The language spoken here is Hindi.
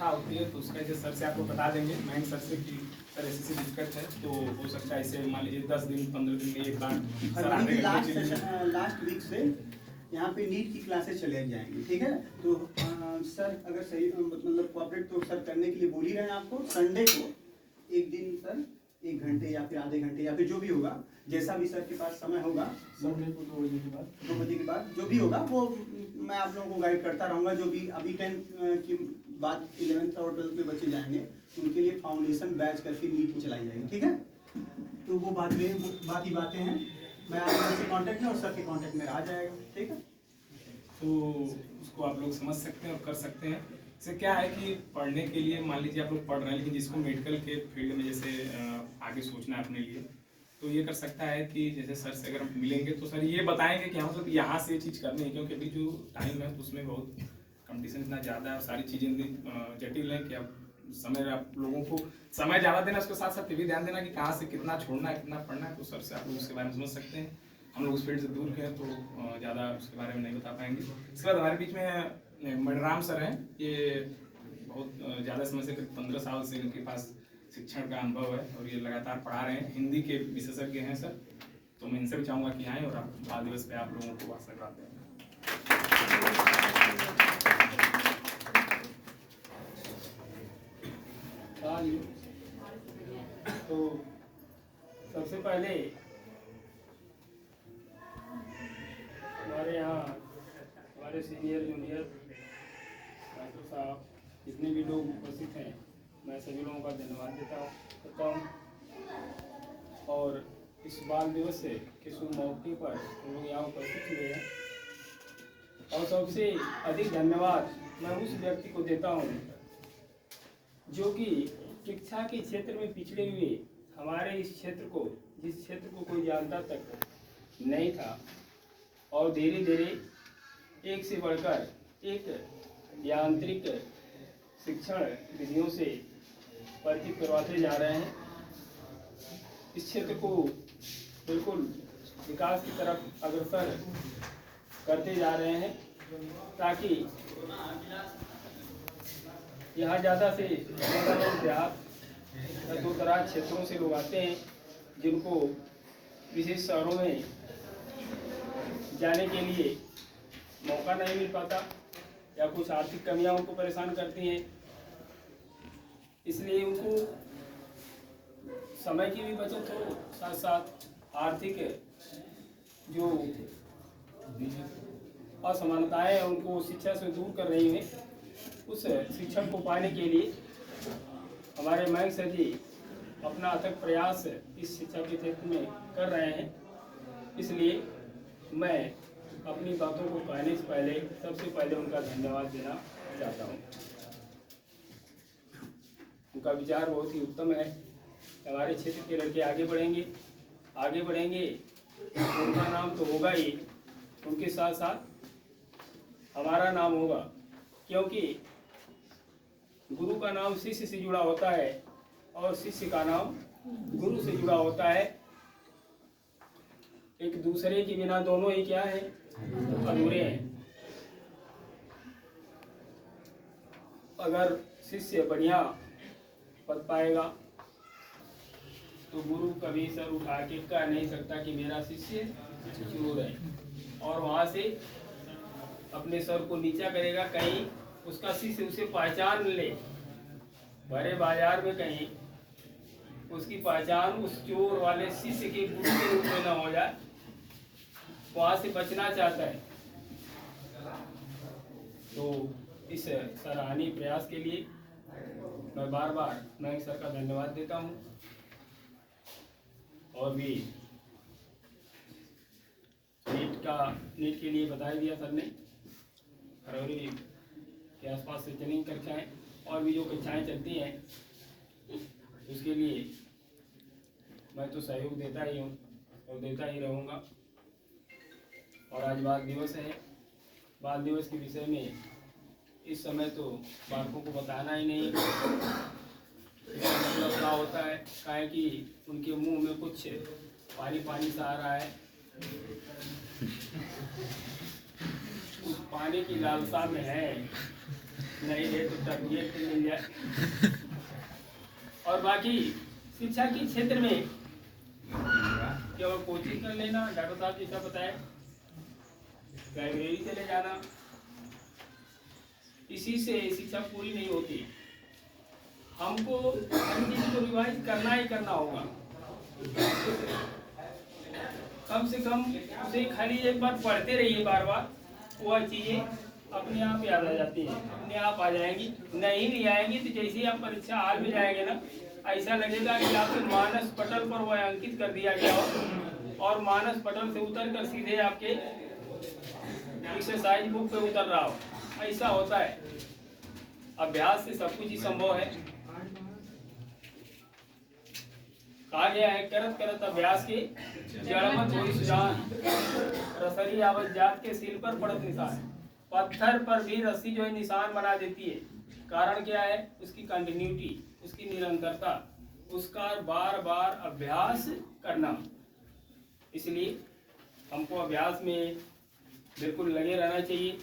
व्यवस्था होती है तो उसका जैसे सर से आपको बता देंगे, मयंक सर से कि सर ऐसी दिक्कत है तो हो सकता है इसे मान लीजिए 10 दिन 15 दिन में एक बार सर आधे घंटे के लिए लास्ट वीक से यहाँ पे नीट की क्लासेस चले जाएंगी, ठीक है। तो सर अगर सही मतलब कोऑपरेट तो सर करने के लिए बोल ही रहे हैं आपको। संडे को एक दिन सर 1 घंटे या फिर आधे घंटे या फिर जो भी होगा, जैसा भी सर के पास समय होगा, संडे को 2 बजे के बाद 2 बजे के बाद जो भी होगा वो मैं आप लोगों को गाइड करता रहूँगा। जो भी अभी 10 की बात 11th और 12th के बच्चे जाएंगे उनके लिए फाउंडेशन बैच करके नीट चलाई जाएगी, ठीक है। तो वो बाकी बातें हैं, मैं आपसे कांटेक्ट में और सर के कांटेक्ट में आ जाएगा, ठीक है। तो उसको आप लोग समझ सकते हैं और कर सकते हैं। इससे क्या है कि पढ़ने के लिए मान लीजिए आप लोग पढ़ रहे हैं, लेकिन जिसको मेडिकल के फील्ड में जैसे आगे सोचना है अपने लिए, तो ये कर सकता है कि जैसे सर से अगर मिलेंगे तो सर ये बताएंगे कि हम सब यहाँ से ये चीज़ करनी है, क्योंकि अभी जो टाइम है तो उसमें बहुत कंपटीशन इतना ज़्यादा है और सारी चीज़ें जटिल है कि अब समय आप लोगों को समय ज़्यादा देना, उसके साथ साथ ये भी ध्यान देना कि कहाँ से कितना छोड़ना है कितना पढ़ना है। तो सर से आप लोग उसके बारे में समझ सकते हैं। हम लोग उस फील्ड से दूर हैं तो ज़्यादा उसके बारे में नहीं बता पाएंगे। इसके बाद हमारे बीच में मणिराम सर हैं, ये बहुत ज़्यादा समय से 15 साल से इनके पास शिक्षण का अनुभव है और ये लगातार पढ़ा रहे हैं, हिंदी के विशेषज्ञ हैं सर। तो मैं इनसे भी चाहूँगा कि आएँ और आप बाल दिवस पे आप लोगों को आशीर्वाद दें। तो सबसे पहले हमारे यहाँ हमारे सीनियर जूनियर डॉक्टर साहब जितने भी लोग उपस्थित हैं, मैं सभी लोगों का धन्यवाद देता हूँ। और इस बाल दिवस के शुभ मौके पर हम लोग यहाँ उपस्थित हुए हैं। और सबसे अधिक धन्यवाद मैं उस व्यक्ति को देता हूँ जो कि शिक्षा के क्षेत्र में पिछड़े हुए हमारे इस क्षेत्र को, जिस क्षेत्र को कोई जानता तक नहीं था, और धीरे धीरे एक से बढ़कर एक यांत्रिक शिक्षण विधियों से परिचित करवाते जा रहे हैं। इस क्षेत्र को बिल्कुल विकास की तरफ अग्रसर करते जा रहे हैं, ताकि यहाँ ज़्यादा से ज़्यादा लोग देहात या दूर दराज क्षेत्रों से लोग आते हैं, जिनको विशेष शहरों में जाने के लिए मौका नहीं मिल पाता या कुछ आर्थिक कमियां उनको परेशान करती हैं। इसलिए उनको समय की भी बचत हो, साथ साथ आर्थिक जो असमानताएं हैं उनको शिक्षा से दूर कर रही हैं। उस शिक्षण को पाने के लिए हमारे मयंक सर जी अपना अथक प्रयास इस शिक्षा के क्षेत्र में कर रहे हैं। इसलिए मैं अपनी बातों को कहने से पहले सबसे पहले उनका धन्यवाद देना चाहता हूँ। उनका विचार बहुत ही उत्तम है। हमारे क्षेत्र के लड़के आगे बढ़ेंगे उनका नाम तो होगा ही, उनके साथ साथ हमारा नाम होगा, क्योंकि गुरु का नाम शिष्य से जुड़ा होता है और शिष्य का नाम गुरु से जुड़ा होता है। एक दूसरे के बिना दोनों ही क्या है, अधूरे हैं। अगर शिष्य बढ़िया पद पाएगा तो गुरु कभी सर उठा के कह नहीं सकता कि मेरा शिष्य चोर है, और वहां से अपने सर को नीचा करेगा। कहीं उसका शिष्य उसे पहचान ले, बड़े बाजार में कहीं उसकी पहचान उस चोर वाले शिष्य के गुरु के रूप में न हो जाए, वहां से बचना चाहता है। तो इस सराहनीय प्रयास के लिए मैं बार बार मयंक सर का धन्यवाद देता हूँ। और भी नीट के लिए बता दिया सर ने, फरवरी के आसपास से ट्रेनिंग कक्षाएँ और भी जो कक्षाएँ चलती हैं उसके लिए मैं तो सहयोग देता ही हूँ और देता ही रहूँगा। और आज बाल दिवस है। बाल दिवस के विषय में इस समय तो बालकों को बताना ही नहीं, मतलब क्या होता है, काहे कि उनके मुंह में कुछ पानी सा आ रहा है। उस पानी की लालसा में है नहीं है तो तबीयत मिल जाए। और बाकी शिक्षा के क्षेत्र में केवल कोचिंग कर लेना, डॉक्टर साहब जैसा बताए, लाइब्रेरी चले जाना, इसी से शिक्षा पूरी नहीं होती। हमको हर चीज को रिवाइज करना ही करना होगा। कम से कम उसे खाली एक बार पढ़ते रहिए, बार बार वह चीजें अपने आप याद आ जाती हैं, अपने आप आ जाएंगी। नहीं भी आएंगी तो जैसे ही आप परीक्षा हाल में जाएंगे ना, ऐसा लगेगा कि आपके मानस पटल पर वह अंकित कर दिया गया हो और मानस पटल से उतर कर सीधे आपके एक्सरसाइज बुक पे उतर रहा हो। ऐसा होता है। अभ्यास से सब कुछ ही संभव है। कहा गया है, करत करत अभ्यास की जड़मत होई सुजान, रसरी आवत जात के सिर पर पड़त निशान। पत्थर पर भी रस्सी जो है निशान बना देती है। कारण क्या है? उसकी कंटिन्यूटी, उसकी निरंतरता, उसका बार बार अभ्यास करना। इसलिए हमको अभ्यास में बिल्कुल लगे रहना चाहिए।